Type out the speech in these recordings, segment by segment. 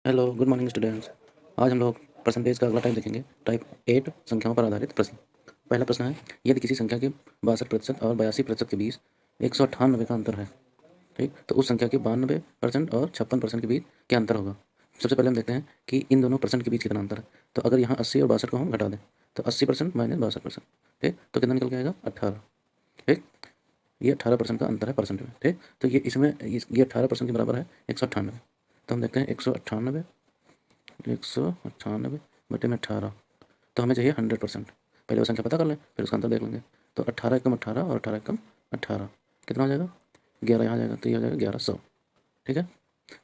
Hello, good morning students. आज हम लोग परसेंटेज का अगला टाइप देखेंगे। टाइप 8 संख्याओं पर आधारित प्रश्न। पहला प्रश्न है, यदि किसी संख्या के 62% और 82% के बीच 198 का अंतर है, ठीक, तो उस संख्या के 92% और 56% के बीच क्या अंतर होगा। सबसे पहले हम देखते हैं कि इन दोनों परसेंट के बीच कितना अंतर है। तो अगर यहाँ 80 और 62 को हम घटा दें तो 80% माइनस 62%, ठीक, तो कितना निकल के आएगा 18, ठीक। ये 18% का अंतर है परसेंट में, ठीक। तो ये इसमें ये 18% के बराबर है 198। तो हम देखते हैं 198 बटे में 18, तो हमें चाहिए 100%। पहले वो संख्या पता कर लें, फिर उसका अंतर देख लेंगे। तो 18 एकम 18 और 18 एकम 18 कितना हो जाएगा, 11 यहाँ जाएगा, तो ये हो जाएगा 1100, ठीक है।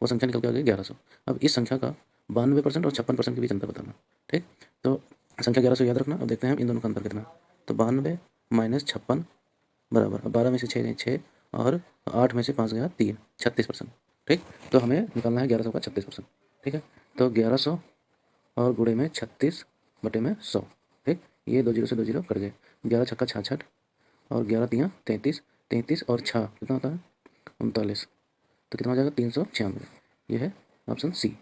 वो संख्या निकल के आ गई 1100। अब इस संख्या का 92% और 56% के बीच अंतर बताना, ठीक। तो संख्या 1100 याद रखना। अब देखते हैं इन दोनों का अंतर कितना। तो 92 माइनस 56 बराबर, 12 में से 6 गए 6 और 8 में से 5 गया 3, 36%, ठीक। तो हमें निकालना है 1100 का 36%, ठीक है। तो 1100 और गुणे में 36 बटे में 100, ठीक। ये 2 जीरो से 2 जीरो कट गए, 11 छक्का 66 और 11 तियाँ 33, 33 और 6 कितना होता है 39, तो कितना हो जाएगा 396। ये है ऑप्शन सी,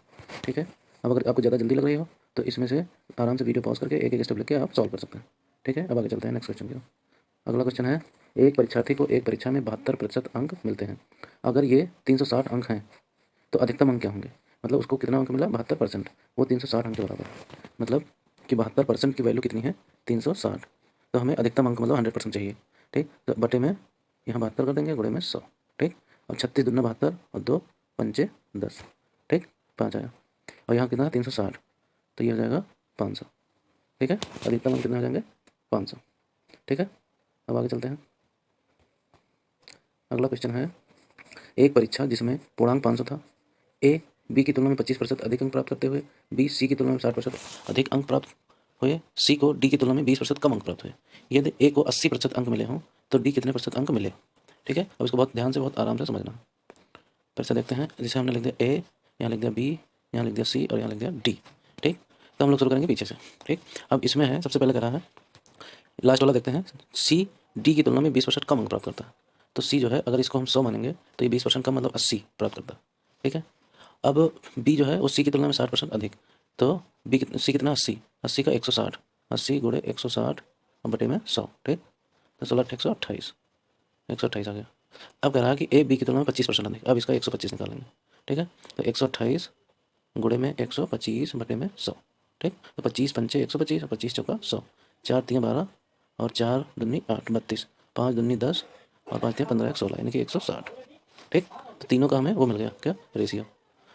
ठीक है। अब अगर आपको ज़्यादा जल्दी लग रही हो तो इसमें से आराम से वीडियो पॉज करके एक एक स्टेप लेके आप सॉल्व कर सकते हैं, ठीक है। अब आगे चलते हैं नेक्स्ट क्वेश्चन की ओर। अगला क्वेश्चन है, एक परीक्षार्थी को एक परीक्षा में 72% अंक मिलते हैं। अगर ये 360 अंक हैं तो अधिकतम अंक क्या होंगे। मतलब उसको कितना अंक मिला 72%, वो 360 अंक के बराबर है। मतलब कि 72% की वैल्यू कितनी है 360, तो हमें अधिकतम अंक मतलब 100% चाहिए, ठीक। तो बटे में यहाँ 72 कर देंगे, गुणे में 100, ठीक। और 36 दूना 72 और 2 पंचे 10, ठीक, 5 आया। और यहाँ कितना 360, तो ये हो जाएगा 500, ठीक है। अधिकतम अंक कितने हो जाएंगे 500, ठीक है। अब आगे चलते हैं। अगला क्वेश्चन है, एक परीक्षा जिसमें पूर्णांक 500 था, ए बी की तुलना में 25% अधिक अंक प्राप्त करते हुए बी सी की तुलना में 60% अधिक अंक प्राप्त हुए, सी को डी की तुलना में 20% कम अंक प्राप्त हुए। यदि ए को 80% अंक मिले हों तो डी कितने प्रतिशत अंक मिले, ठीक है। अब इसको बहुत ध्यान से बहुत आराम से समझना। फिर से देखते हैं, जैसे हमने लिख दिया ए, यहाँ लिख दिया बी, यहाँ लिख दिया सी और यहाँ लिख दिया डी, ठीक। तो हम लोग शुरू करेंगे पीछे से, ठीक। अब इसमें है सबसे पहले कह रहा है, लास्ट वाला देखते हैं, सी डी की तुलना में 20% कम अंक प्राप्त करता है। तो सी जो है अगर इसको हम 100 मानेंगे तो ये 20% कम मतलब 80 प्राप्त करता है, ठीक है। अब बी जो है वो सी की तुलना में 60% अधिक, तो बी सी कितना 80, 80 का 160, 80 गुणे 160 बटे में 100, ठीक। तो 16 128, 128 आ गया। अब कह रहा है कि ए बी की तुलना में 25% अधिक, अब इसका 125 निकालेंगे, ठीक है। तो 128 गुणे में 125 बटे में 100, ठीक। तो 25 पंचे 125 और 25 चौका 100, 4 3 12 और 4 दूनी 8 32, 5 दूनी 10 और 5 3 15 16 यानी कि 160, ठीक। तो तीनों का हमें वो मिल गया क्या रेशियो,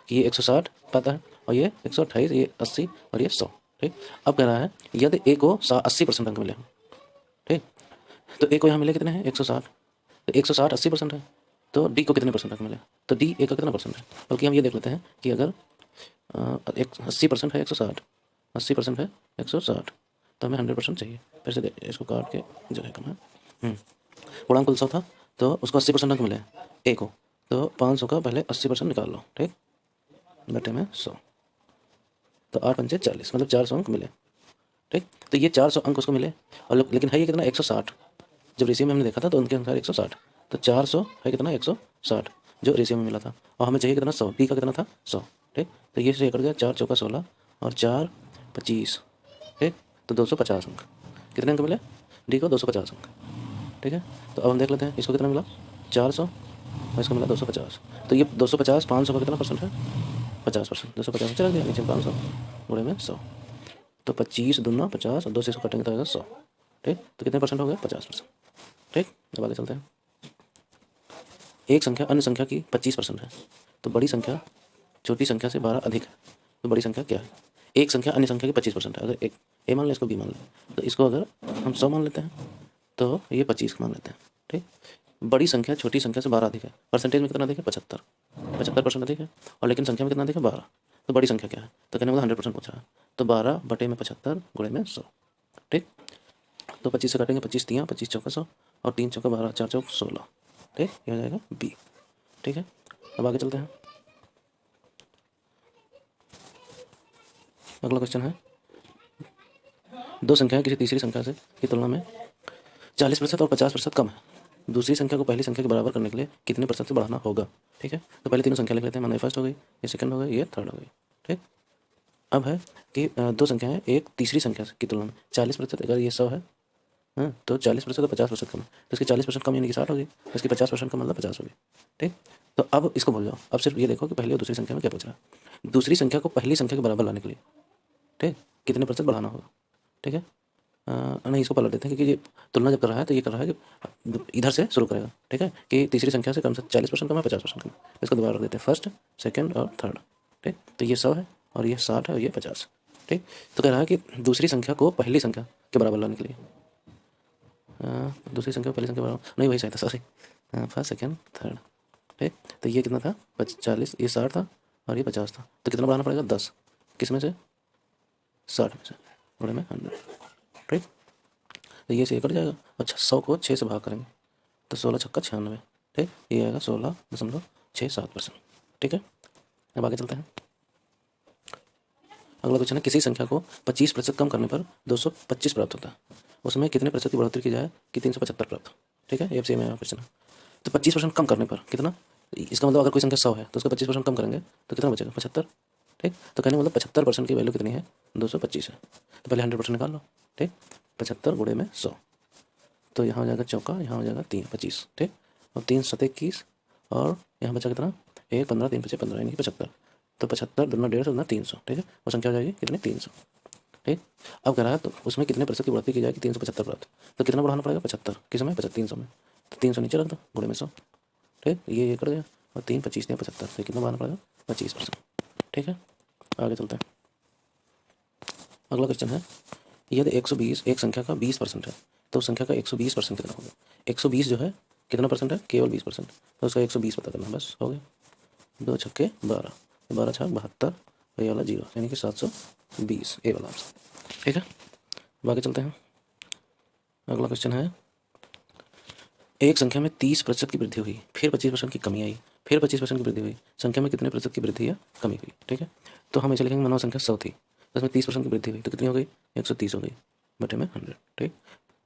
कि ये 160 पाता है और ये 128, ये 80 और ये 100, ठीक। अब कह रहा है यदि ए को 80% अंक मिले, ठीक। तो ए को यहाँ मिले कितने हैं 160, तो 160 80% है, तो डी को कितने परसेंट अंक मिले, तो डी ए का कितना परसेंट है। बल्कि हम ये देख लेते हैं कि अगर 80% है 160, 80% है 160, तो हमें 100% चाहिए। फिर से इसको काट के जो है कम है, पूर्णांक कुल 100 था तो उसको 80% अंक मिले ए को, तो 500 का पहले 80% निकाल लो, ठीक, बटे में 100, तो 8 पंचे 40 मतलब 400 अंक मिले, ठीक। तो ये 400 अंक उसको मिले, और लेकिन है ये कितना 160, जब रेशियो में हमने देखा था तो उनके अनुसार 160, तो 400 है कितना 160 जो रेशियो में मिला था, और हमें चाहिए कितना 100, बी का कितना था 100, ठीक। तो ये से कट गया, 4 चौका 16 और 4 25, ठीक। तो 250 अंक, कितने अंक मिले डी को 250 अंक, ठीक है। तो अब हम देख लेते हैं इसको कितना मिला 400 और इसको मिला 250, तो ये 250 500 का कितना परसेंट है 50%, 250 चला गया नीचे 500 गुणे में 100, तो 25 दूना 50 और 2 से इसको कटेंगे तो आएगा 100, ठीक। तो कितने परसेंट हो गए 50%, ठीक। अब आगे चलते हैं। एक संख्या अन्य संख्या की 25% है, तो बड़ी संख्या छोटी संख्या से 12 अधिक है, तो बड़ी संख्या क्या है। एक संख्या अन्य संख्या की 25% है, अगर एक ए मान लें इसको बी मान लें, तो इसको अगर हम 100 मान लेते हैं तो ये 25 मान लेते हैं, ठीक। बड़ी संख्या छोटी संख्या से 12 अधिक है, परसेंटेज में कितना अधिक है 75% अधिक है, और लेकिन संख्या में कितना अधिक है 12, तो बड़ी संख्या क्या है, तो कहने वाला 100% पूछा है, तो 12 बटे में 75 गुणे में 100, ठीक। तो 25 से काटेंगे, 25 तियाँ 25 चौका 100 और 3 चौका 12 4 चौक 16, ठीक, ये हो जाएगा बी, ठीक है। अब आगे चलते हैं। अगला क्वेश्चन है, दो संख्याएं किसी तीसरी संख्या से की तुलना में 40% और 50% कम है, दूसरी संख्या को पहली संख्या के बराबर करने के लिए कितने प्रतिशत से बढ़ाना होगा, ठीक है। तो पहले तीनों संख्या लिख लेते हैं, माना फर्स्ट हो गई, ये सेकंड हो गई, ये थर्ड हो गई, ठीक। अब है कि दो संख्या है, एक तीसरी संख्या की तुलना में 40%, अगर ये 100 है हाँ, तो 40% और 50% कम है, तो इसकी 40% कम यानी कि 60 होगी, तो इसकी 50% कम मतलब 50 होगी। ठीक। तो अब इसको भूल जाओ, अब सिर्फ ये देखो कि पहली और दूसरी संख्या में क्या पूछ रहा है। दूसरी संख्या को पहली संख्या के बराबर लाने के लिए ठीक कितने प्रतिशत बढ़ाना होगा। ठीक है, नहीं इसको पलट देते हैं, क्योंकि ये तुलना जब कर रहा है तो ये कर रहा है कि इधर से शुरू करेगा। ठीक है, कि तीसरी संख्या से कम से 40% कम है, 50% कम है। इसको दोबारा रख देते हैं, फर्स्ट, सेकंड और थर्ड। ठीक, तो ये 100 है और ये 60 है और ये 50। ठीक, तो कह रहा है कि दूसरी संख्या को पहली संख्या के बराबर लाने के लिए दूसरी संख्या को पहली संख्या के बराबर नहीं, वही सही था, सॉरी, फर्स्ट सेकंड थर्ड। ठीक, तो ये कितना था 40, ये 60 था और ये 50 था, तो कितना बढ़ाना पड़ेगा 10, किस में से 60 में से, बड़े में 100। ठीक, तो ये से कट जाएगा। अच्छा, 100 को 6 से भाग करेंगे तो 16 छक्का 96। ठीक, ये आएगा 16.67%। ठीक है, अब आगे चलते हैं। अगला क्वेश्चन है, किसी संख्या को 25% कम करने पर 225 प्राप्त होता है, उसमें कितने प्रतिशत की बढ़ोतरी की जाए कि 375 प्राप्त हो। ठीक है, ये सेम है क्वेश्चन है। तो 25% कम करने पर कितना, इसका मतलब अगर कोई संख्या 100 है तो उसका 25% कम करेंगे तो कितना बचेगा 75। ठीक, तो कहने मतलब 75% की वैल्यू कितनी है 225 है, तो पहले 100% निकाल लो। ठीक, 75 गुणे में 100, तो यहाँ हो जाएगा चौका, यहाँ हो जाएगा 3 25। ठीक, और 3 7 21 और यहाँ बचा कितना 1 15 3 5 15 यानी कि 75। तो 75 दूना 150 दूना 300। ठीक है, वो संख्या हो जाएगी कितनी 300। ठीक, अब कह रहा है तो उसमें कितने प्रतिशत की बढ़ोतरी की जाएगी 375 प्राप्त, तो कितना बढ़ाना पड़ेगा 75 किस में 300 में, तो 300 नीचे रख दो गुणे में 100। ठीक, ये कर दिया और 3 25 दिया 75, तो कितना बढ़ाना पड़ेगा 25%। ठीक है, आगे चलते हैं। अगला क्वेश्चन है, यदि 120 एक संख्या का 20% है तो उस संख्या का 120% कितना होगा। 120 जो है कितना परसेंट है, केवल 20%, तो उसका 120 पता करना, बस हो गया। 2 छक्के 12, 12 छक 72, ये वाला 0 यानी कि 720, ए वाला आंसर। ठीक है, आगे चलते हैं। अगला क्वेश्चन है, एक संख्या में 30% की वृद्धि हुई, फिर 25% की कमी आई, फिर 25% की वृद्धि हुई, संख्या में कितने प्रतिशत की वृद्धि या कमी हुई। ठीक है, तो हम इसे लिखेंगे, मानो संख्या 100 थी, उसमें 30% की वृद्धि हुई तो कितनी हो गई 130 हो गई, बटे में 100। ठीक,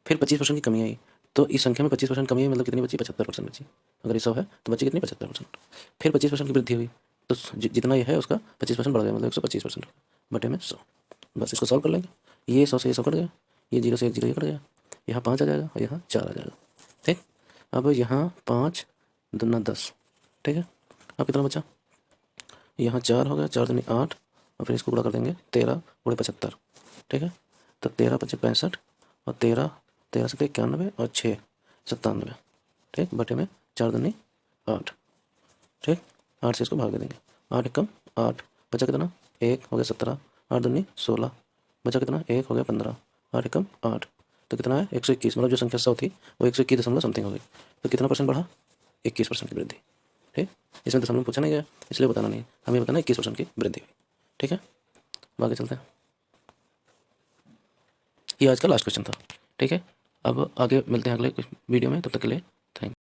फिर 25% की कमी आई, तो इस संख्या में 25% कमी आई मतलब कितनी बची 75% बची, अगर ये 100 है तो बची कितनी 75%। फिर 25% की वृद्धि हुई तो जितना ये है उसका 25% बढ़ गया, मतलब 125% बटे में 100। बस इसको सॉल्व कर लेंगे, ये 100 से ये 100 कट गया, ये 0 से 1 0 ये कट गया, यहाँ 5 आ जाएगा और यहाँ 4 आ जाएगा। ठीक, अब यहाँ 5 दूना 10। ठीक है, अब कितना बचा, यहाँ 4 हो गया, 4 दूनी 8 और फिर इसको गुणा कर देंगे 13 गुणे 75। ठीक है, तो 13 5 65 और 13 13 से 91 और 6 97। ठीक, बटे में 4 दूनी 8। ठीक, 8 से इसको भाग दे देंगे, 8 एकम 8, बचा कितना 1 हो गया 17, 8 दूनी 16, बचा कितना 1 हो गया 15, 8 एकम 8, तो कितना है 121, मतलब जो संख्या 100 थी वो 121 दशमलव समथिंग हो गई, तो कितना परसेंट बढ़ा 21% की वृद्धि। ठीक, इसमें दशमलव पूछा नहीं गया इसलिए बताना नहीं, हमें बताना 21% की वृद्धि हुई। ठीक है, आगे चलते हैं। ये आज का लास्ट क्वेश्चन था। ठीक है, अब आगे मिलते हैं अगले वीडियो में, तब तक के लिए